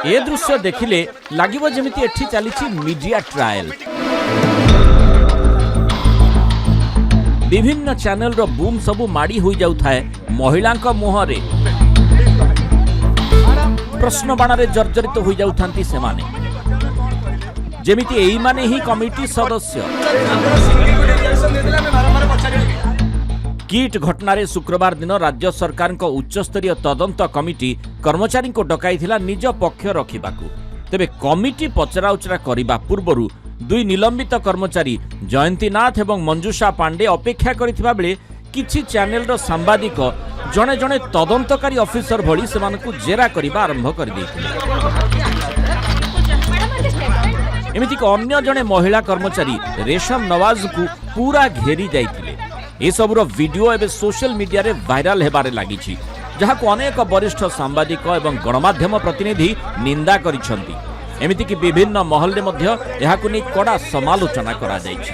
ए दृश्य देखिले लागिबो जेमिति एठी चलीछि मीडिया ट्रायल। विभिन्न चैनल रो बूम सबु माड़ी होई जाउथाय महिलांक मुहरे। प्रश्न बाणारे जर्जरित होई जाउथांती सेमाने जेमिति एई माने ही कमिटी सदस्य। किट घटनारे शुक्रवार दिन राज्य सरकार को उच्चस्तरीय तदंत कमिटी कर्मचारी को डकाइथिला निज पक्ष रखिबाकू। तेबे कमिटी पचराउचरा करिबा पूर्वरु दुई निलंबित कर्मचारी जयंतीनाथ एवं मंजूषा पांडे अपेक्षा करिथिबा बेले किछि चैनल रो सांबादिक जणे जणे तदंतकारी ऑफिसर भली सेमानकु जेरा करिबा आरंभ कर दैथिले। एमितिक अन्य जणे महिला कर्मचारी रेशम नवाज को पूरा घेरी जाइथिले। ए सबुर वीडियो एबे सोशल मीडिया रे वायरल हेबारे लागिछि, जहाको अनेक वरिष्ठ सांबादिक एवं गणमाध्यम प्रतिनिधि निंदा करिसंती। एमितिक विभिन्न महल रे मध्य एहाकु नै कड़ा समालोचना करा जाइछि।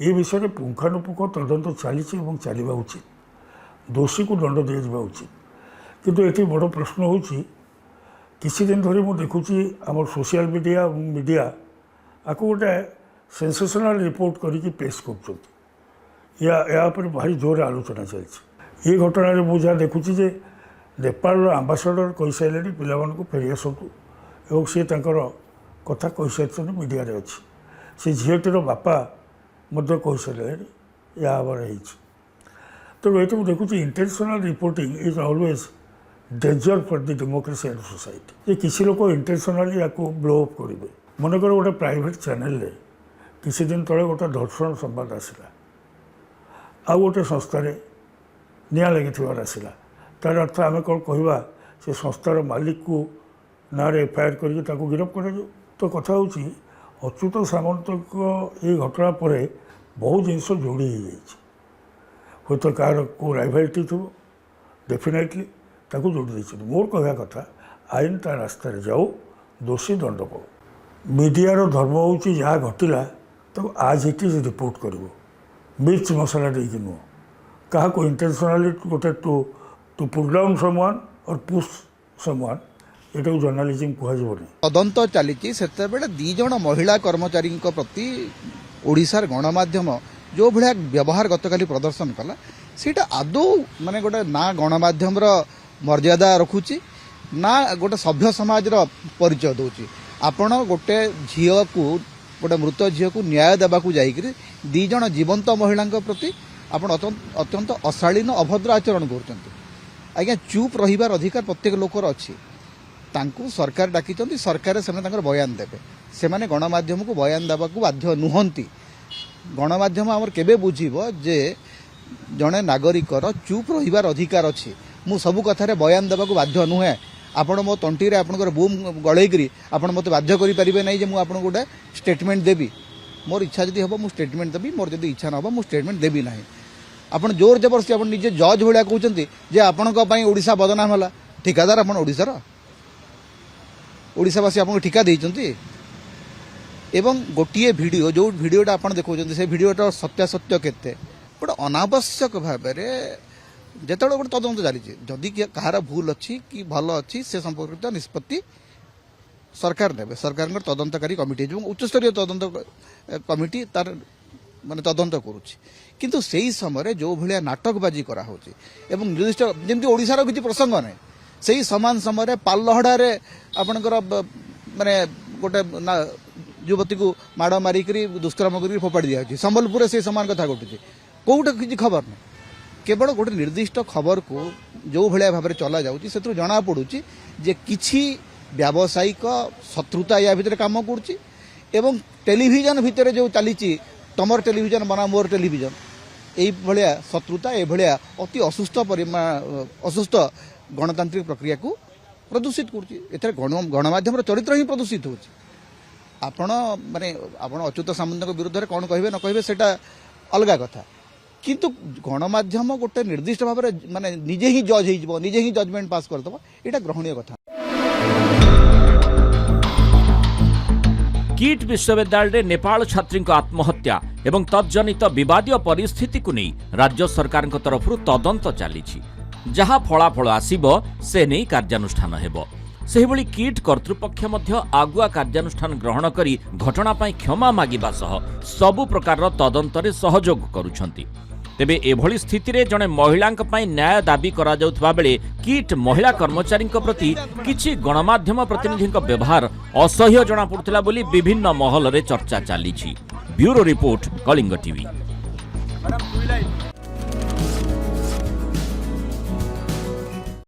ए विषय रे पुंखानुपुंख तदंत चलीछि एवं चलिबा उचित, दोषी को दंड दिया जाबा उचित। किंतु एठी बड़ प्रश्न होछि किसी दिन धरी मु देखुछि हमर सोशल मीडिया आको गोटे सेंसेशनल रिपोर्ट करिकि पेश करछथि या पर भारी जोर आलोचना चलछि। ये घटना रे मु जा देखुछि जे नेपाल आंबासाडर कहि साइलेनी पिलामान को फेरि आसतु एवं से तांकर कथा कहि साइछन मीडिया रे अछि। से झियटीर बापा मध्य कहि साइलेनी या आवर हेछि। तो एठी मु देखुछि intentional reporting is always danger for the democracy and society. ये किसी लोग इंटेंशनली या ब्लो अप करेंगे। मनकर गोटे प्राइवेट चैनल रे किसी दिन तले गोटे धर्षण संवाद आसला, आ गोटे संस्था निया लगी आसला। तार अर्थ आम कौन कहवा से संस्थार मालिक को ना एफआईआर करके गिरफ्त कर। तो कथा हूँ अच्युत सामंत ये घटना पर बहुत जिनस जोड़ी हो तो कार को राइभालिटी थो डेफिनेटली ताकू जोड़ी देते। मोर कहवा कथा आईन ता रास्ता जाओ, दोषी दंड पाओ। मीडियार धर्म हूँ जहाँ घटला तो आज इट इज रिपोर्ट कर मिर्च मसला देकी नुह क्या इंटेंशनली गोटे टू पुल डाउन समवन और पुश समवन एटा जर्नालिज्म कहजबनी। तदंत चली से दीज महिला कर्मचारी प्रति ओडिशार गणमाध्यम जो भाया व्यवहार गतकाली प्रदर्शन कला सीटा आदौ माने गोटे ना गणमाध्यम मर्यादा रखुची ना गोटे सभ्य समाज परिचय दौची। आपण गोटे झील को गोटे मृत झील को न्याय देवा जाकि दीज जीवंत महिला प्रति आपण अत्यंत अशालीन अभद्र आचरण कर। आज्ञा चुप रहिबार अधिकार प्रत्येक लोकर अच्छी। तांकु सरकार डाकी सरकार से बयान देवे, से गणमाध्यम को बयान देवा बाध्य नुहंती। गणमाध्यम आमर केबे बुझिबो जे जड़े नागरिकर चुप रहिबार अधिकार अच्छी। मु सबु कथारे बयान देवा बाध्य नुहे। आपण मो तंटी आपंकर बूम गलैकरी आपण मत बाध्य करें ना जे मुझे गोटे स्टेटमेंट देवी। मोर इच्छा जदि हम मुझे स्टेटमेंट देवी, मोर जदि इच्छा ना मुझे स्टेटमेंट देवी ना। आपण जोर जबरदस्ती आप निजे जज भाया कहते जे आपण ओडिशा बदनाम है। ठिकादार आपण ओडिशार ओडिशावासी आपको ठिका देइचंती। एवं गोटे भिडियो जो भिडियोटा आप देखते से भिडियोटा सत्यासत्य केते बट अनावश्यक भाव जिते गोटे तदंत चली जदि कहार भूल अच्छी कि भल अच्छी से संपर्कित निष्पत्ति सरकार ने सरकार तदंतकारी कमिटी उच्चस्तरीय तदंत कमिटी तार माने तदंत करुच्ची। किंतु सेही समय जो भाया नाटकबाजी करा होची एवं निर्दिष्ट जमी ओडिशार किसी प्रसंग ना से सामान समय पालहड़े आपणकर माने गोटे युवती को माड़ मारिक दुष्कर्म कर फोपाड़ी दिया। संबलपुर से सामान कथा घटुची कौटे किसी खबर ना केवल गोटे निर्दिष्ट खबर को जो भाया भाव चला जाऊँगी से जना पड़ुची जे किछि व्यावसायिक शत्रुता या भितर काम करुच्ची। एवं टेलीविजन भितर जो चली तमर टेलीविजन बना मोर टेलीविजन ये शत्रुता ये अति असुस्थ गणतांत्रिक प्रक्रिया को प्रदूषित कर गणमाध्यम चरित्र ही प्रदूषित हो। आपण माने आपण अच्युत सामंत विरुद्ध में कौन कहे न कहे सेटा अलग कथा। किंतु गणमाध्यम गोटे निर्दिष्ट भाव में माने निजे ही जज हो निजे ही जजमेंट पास करदब यहाँ ग्रहणीय कथा। किट विश्वविद्यालय नेपाल छात्री आत्महत्या एवं तज्जनित विवादीय परिस्थिति को नहीं राज्य सरकार तरफ तदंत चली जहाँ फलाफल आसिब से नहीं कार्यानुष्ठान हेबो। सेहिभଳି किट कर्तृपक्ष मध्य आगुआ कार्यानुष्ठान ग्रहण करी घटना पाई क्षमा मागिबा सह सबु प्रकार तदंतरे सहयोग करुछंती। तेबे एभଳି स्थितिरे जणे महिलांक पाई न्याय दाबी करा जाउथबा बेले किट महिला कर्मचारींक प्रति किछि गणमाध्यम प्रतिनिधिंक व्यवहार असह्य जणा पड़ुतला बोली विभिन्न महलरे चर्चा चालीछि। Bureau report Kalinga TV.